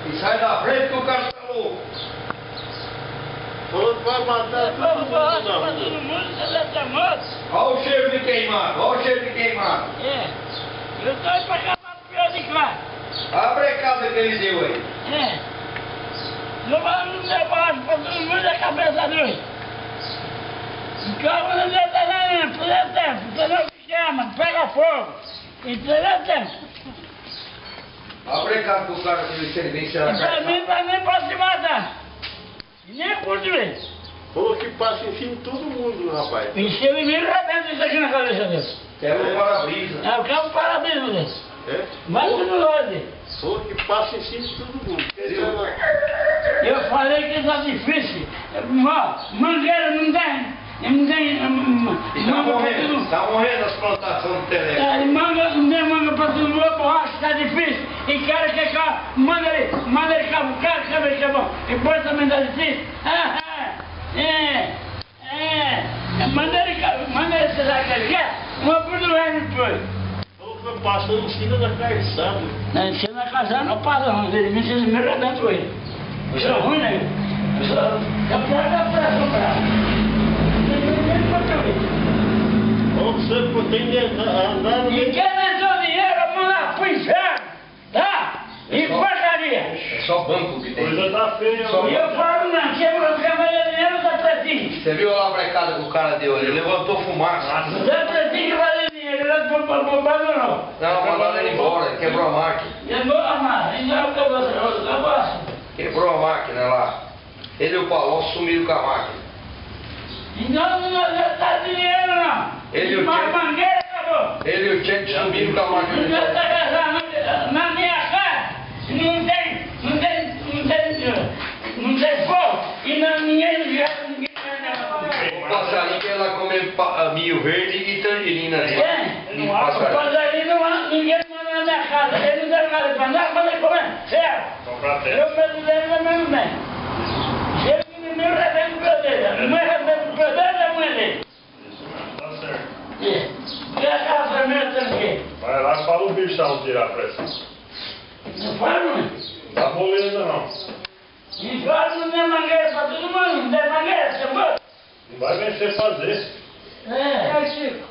E sai da frente que o cara tá louco. Falou que vai matar todo mundo, você deve ter morto. Olha o cheiro de queimado, olha o cheiro de queimado. É. Eu tô aí pra acabar com o pior de cá. A brecada que ele deu aí. É. Não vai no debate pra todo mundo a cabeça dele. O carro não deve estar na pleno tempo, entendeu? Chama, pega fogo. Entendeu tempo? A brecada que o cara teve serviço na Pra mim pode se matar. E nem curto isso. Falou que passa em cima de todo mundo, rapaz. E se ele me arrebenta isso aqui na cabeça dele. Quebra o para-brisa. É o carro parabéns dele. É? Vai tudo longe. Falou que passa em cima de todo mundo. Eu falei que tá difícil. Ó, mangueira não tem. Não tem Tá morrendo as plantações do teleco. manga, não tem manga pra todo mundo, borracha, tá difícil. E cara que manda ele cavucar, sabe que é bom. E depois também tá difícil. Manda ele se dar que ele quer, uma por doente depois. Falou que vai passando em cima da calçada. Não, em cima da calçada não passa não, ele me diz meu dentro ele. Eu sou ruim, né? Eu quero dar pressão pra ela. Falou que você tem que andar no E quem não deu dinheiro, manda pro inferno, tá? E porcaria. É só banco que tem. Coisa tá feia. E eu falo, não, quem não quer mais dinheiro, dá pretinho. Você viu lá a brecada que o cara deu? Ele levantou fumaça. Não dá pretinho que vale dinheiro, ele não foi pra bombado não. Não, mandaram ele embora, ele quebrou a máquina. Quebrou a máquina, então eu gosto. Quebrou a máquina lá. Ele e o Palocci sumiram com a máquina. Então não dá dinheiro não. Ele e o Mas Tchê- mangueira acabou. Ele e o Tchê sumiram com a máquina. Não está casado na minha casa, não tem fogo. E ninguém O passarinho que ela come milho verde e tangerina ali. Quem? O O passarinho. passarinho ninguém manda na minha casa. Ele não deve nada pra nada, mas ele come. Certo? Eu medo dele também não tem. Se ele me arrebenta o pé dele, não arrebenta o pé dele, é a mulher dele. Isso mesmo, tá certo. E aquela fermenta aqui? Vai lá e fala o bichão tirar a pressão. Não faz, não. Não tá moleza não. E faz não tem mangueira pra todo mundo, não tem mangueira, você pode? Não vai vencer fazer. É, Chico.